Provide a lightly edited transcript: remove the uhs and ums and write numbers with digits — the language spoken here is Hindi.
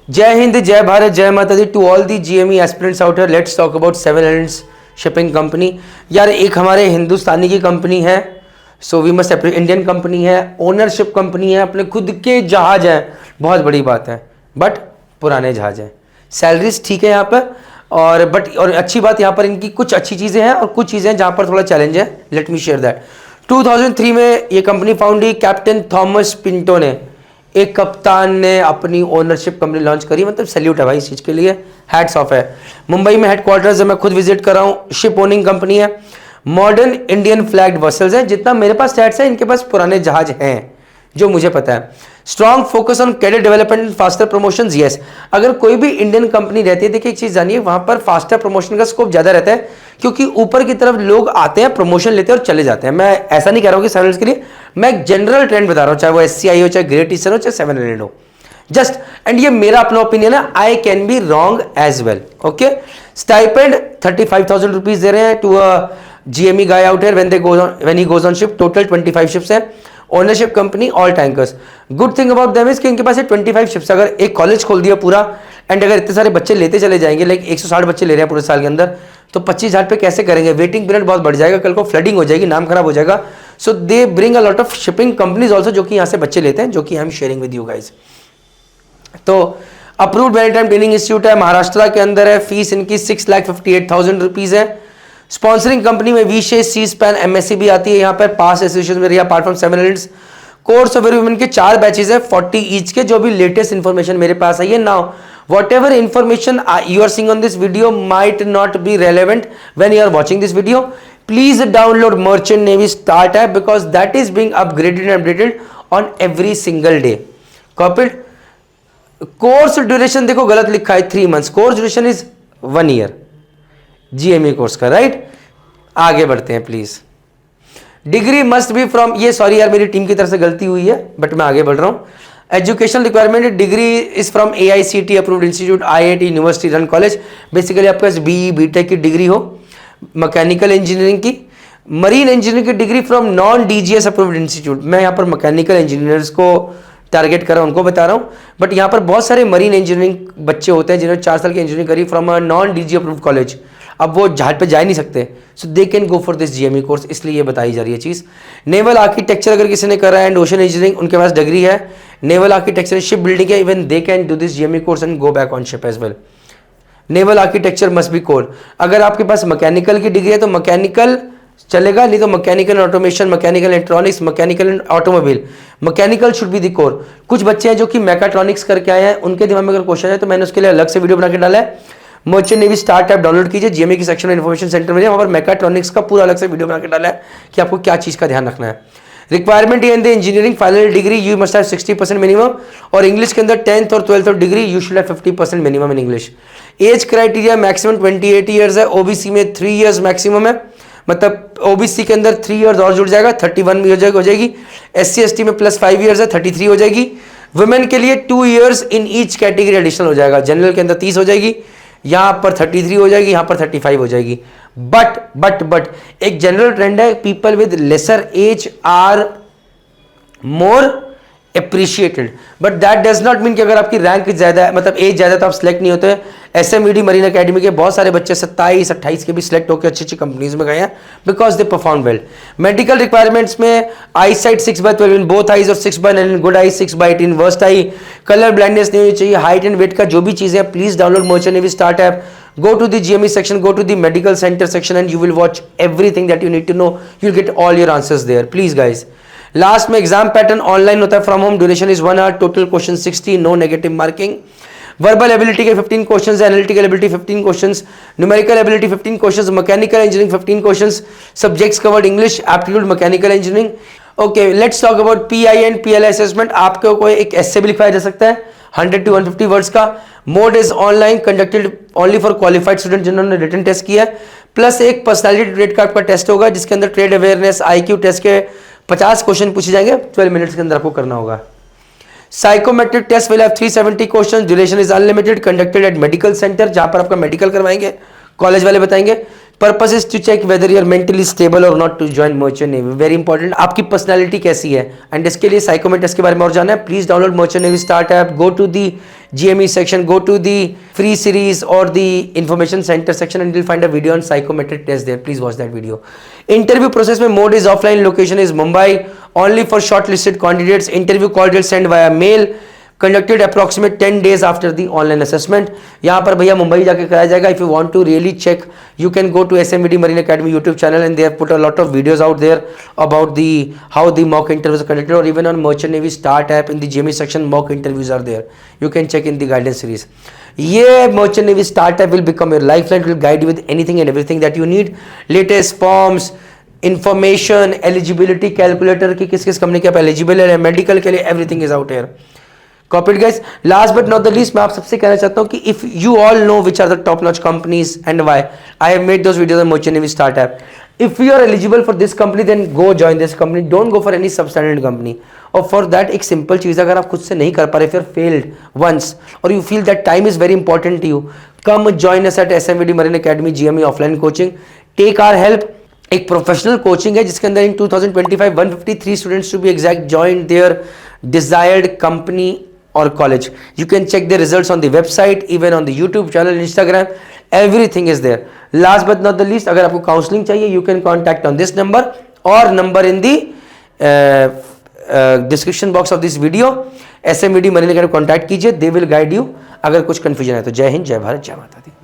जय हिंद, जय भारत, जय माता दी to all the GME aspirants out here. Let's talk about seven hills shipping company. यार एक हमारे हिंदुस्तानी की कंपनी है, so we must appreciate. Indian company है, ओनरशिप कंपनी है, अपने खुद के जहाज हैं, बहुत बड़ी बात है, बट पुराने जहाज हैं। सैलरीज ठीक है यहाँ पर, और अच्छी बात यहाँ पर इनकी कुछ अच्छी चीज़ें हैं और कुछ चीज़ें हैं जहाँ पर थोड़ा चैलेंज है। Let me share that. 2003 में ये कंपनी फाउंड हुई कैप्टन थॉमस पिंटो ने। एक कप्तान ने अपनी ओनरशिप कंपनी लॉन्च करी, मतलब सैल्यूट है भाई इस चीज़ के लिए, हैट्स ऑफ है। मुंबई में हेडक्वार्टर्स है, मैं खुद विजिट कर रहा हूँ। शिप ओनिंग कंपनी है, मॉडर्न इंडियन फ्लैग्ड वेसल्स हैं। जितना मेरे पास स्टैट्स है, इनके पास पुराने जहाज हैं जो मुझे पता है। Strong focus on cadet development, faster promotion. Yes, अगर कोई भी इंडियन कंपनी रहती है, देखिए एक चीज जानिए, वहां पर फास्टर प्रमोशन का स्कोप ज्यादा रहता है, क्योंकि ऊपर की तरफ लोग आते हैं, प्रमोशन लेते हैं और चले जाते हैं। मैं ऐसा नहीं कह रहा हूं कि 700 के लिए, मैं एक जनरल ट्रेंड बता रहा हूं, चाहे वो SCI हो, चाहे ग्रेट ईस्टर्न हो, चाहे 700 हो। जस्ट एंड ये मेरा अपना ओपिनियन है, I can be wrong as well. Okay, stipend 35,000 rupees दे रहे हैं to GME guy out here when he goes on ship. Total 25 ships है। Ownership company all tankers. Good thing about them is कि इनके पास 25 शिप्स। अगर एक कॉलेज खोल दिया पूरा, एंड अगर इतने सारे बच्चे लेते चले जाएंगे, लाइक 160 बच्चे ले रहे हैं पूरे साल के अंदर, तो 25,000 पे कैसे करेंगे? वेटिंग पीरियड बहुत बढ़ जाएगा, कल को फ्लडिंग हो जाएगी, नाम खराब हो जाएगा। So they bring a lot of shipping companies also, जो कि यहाँ से बच्चे लेते हैं, जो कि I am sharing with you guys. तो अप्रूव्ड मैरीटाइम ट्रेनिंग इंस्टीट्यूट है, महाराष्ट्र के अंदर है। फीस इनकी 6,58,000 रुपीज है। स्पॉन्सरिंग कंपनी में विशेष सी स्पैन MSc भी आती है यहाँ पर, पास एसोसिएशन में रही, apart from 7 hills. Course of women के 4 बैचेस है, 40 ईच के, जो भी लेटेस्ट इंफॉर्मेशन मेरे पास आई है। Now whatever information you are seeing on this video might not be relevant when you are watching this video. Please download merchant navy start app, because that is being upgraded and updated on every single day. Copied. Course duration देखो गलत लिखा है, 3 months. Course duration is 1 year GME course का, राइट। आगे बढ़ते हैं please. Degree must be from, ये सॉरी यार मेरी टीम की तरफ से गलती हुई है, बट मैं आगे बढ़ रहा हूं। Education requirement, degree is from AICT approved institute, IIT university run college. Basically आपके पास BE BTech की डिग्री हो, मैकेनिकल इंजीनियरिंग की, मरीन इंजीनियरिंग की degree from non DGS approved institute. मैं यहाँ पर मैकेनिकल इंजीनियर्स को टारगेट कर रहा हूं, उनको बता रहा हूं, बट यहाँ पर बहुत सारे मरीन इंजीनियरिंग बच्चे होते हैं जिन्होंने 4 साल की इंजीनियरिंग करी from a non DG approved college. अब वो जहाज पे जा ही नहीं सकते, so they can go for this GME course, इसलिए ये बताई जा रही है चीज़। नेवल आर्किटेक्चर अगर किसी ने करा है एंड ओशन इंजीनियरिंग, उनके पास डिग्री है नेवल आर्किटेक्चर, शिप बिल्डिंग है, even they can do this GME course and go back on ship as well. Naval architecture must be core. अगर आपके पास मैकेनिकल की डिग्री है तो मैकेनिकल चलेगा, नहीं तो mechanical automation, mechanical electronics, mechanical and automobile, mechanical should be the core. कुछ बच्चे हैं जो कि मैकाट्रॉनिक्स करके आए हैं, उनके दिमाग में अगर क्वेश्चन है तो मैंने उसके लिए अलग से वीडियो बना के डाला है। Merchant navy start app download कीजिए, GME की सेक्शन में इन्फॉर्मेशन सेंटर में, वहां पर मैकाट्रॉनिक्स का पूरा अलग से वीडियो बना के डाला है कि आपको क्या चीज का ध्यान रखना है। Requirement in the engineering final decree you must have 60% minimum, और इंग्लिश के अंदर 10th और 12th और degree you should have 50% minimum in English. Age criteria maximum 28 years है, OBC में 3 ईयर्स मैक्सिमम है, मतलब OBC के अंदर 3 ईयर्स और जुड़ जाएगा, 31 भी हो जाएगी। SC ST में +5 ईयर्स है, 33 हो जाएगी। वुमेन के लिए 2 years in each category additional हो जाएगा, जनरल के अंदर 30 हो जाएगी, यहां पर 33 हो जाएगी, यहां पर 35 हो जाएगी। बट एक जनरल ट्रेंड है, people with lesser age are more appreciated, but that does not mean कि अगर आपकी रैंक ज्यादा है, मतलब एज ज्यादा, तो आप सिलेक्ट नहीं होते। SMED मरीन अकेडमी के बहुत सारे बच्चे 27-28 के भी सिलेक्ट होकर अच्छी अच्छी कंपनीज में गए हैं, because they perform well. Medical requirements में आई साइट 6/12 इन बोथ आईज और 6/9 in good I, 6/8 in worst I. Colour blindness नहीं होनी चाहिए, हाइट एंड वेट का जो भी चीजें हैं, please download merchant navy start app, go to the GME section, go to the medical center section, and you will watch everything that you need to know. You'll get all your answers there. Please guys. Last में एग्जाम पैटर्न ऑनलाइन होता है, from home, duration is 1 hour, total question 60, no negative marking. Verbal ability के 15 questions, analytical ability 15 questions, numerical ability 15 questions, mechanical engineering 15 questions, subjects covered English, aptitude, mechanical engineering. Okay, let's talk about PI and PLI assessment. आपको कोई एक ऐसे भी लिखवाया जा सकता है 100 to 150 वर्ड्स का। Mode is online, conducted only for qualified student जिन्होंने रिटन टेस्ट किया है, प्लस एक पर्सनालिटी ट्रेड का आपका टेस्ट होगा, जिसके अंदर ट्रेड अवेयरनेस, IQ टेस्ट के 50 क्वेश्चन पूछे जाएंगे, 12 मिनट्स के अंदर आपको करना होगा। Psychometric test will have 370 question, duration is unlimited, conducted at medical centre, जहां पर आपका मेडिकल करवाएंगे, कॉलेज वाले बताएंगे। Purpose is to check whether you are mentally stable और not to join merchant navy, very important. आपकी पर्सनैलिटी कैसी है, एंड इसके लिए साइकोमेट टेस्ट के बारे में और जानना है, please download merchant navy start app, go to the GME section, go to the free series or the information center section and you'll find a video on psychometric test there. Please watch that video. Interview process में mode is offline, location is Mumbai, only for shortlisted candidates. Interview call will send via mail, conducted approximate 10 days after the online assessment. यहाँ पर भैया मुंबई जाके कराया जाएगा. If you want to really check, you can go to SMVD Marine Academy YouTube channel and they have put a lot of videos out there about the how the mock interviews are conducted, or even on Merchant Navy Start app in the GME section mock interviews are there. You can check in the guidance series. ये Merchant Navy Start app will become your lifeline. It will guide you with anything and everything that you need. Latest forms, information, eligibility calculator की किस किस कंपनी के आप एलिजिबल है, मेडिकल के लिए, everything is out here. Copied guys. Last but not the least, मैं आप सबसे कहना चाहता हूँ कि if you all know which are the top notch companies and why, I have made those videos on Merchant Navy Start app. If you are eligible for this company, then go join this company. Don't go for any substandard company. और for that एक simple चीज़, अगर आप खुद से नहीं कर पा रहे, if you are failed once or you feel that time is very important to you, come join us at SMVD Marine Academy GME offline coaching. Take our help. एक प्रोफेशनल कोचिंग है जिसके अंदर in 2025 153 students to be exact joined their desired company or college. You can check the results on the website, even on the YouTube channel, Instagram, everything is there. Last but not the least, अगर आपको काउंसलिंग चाहिए, you can contact on this number or number in the description box of this video. SMVD Marine Academy contact कीजिए, they will guide you. अगर कुछ confusion है तो जय हिंद, जय भारत, जय माता दी.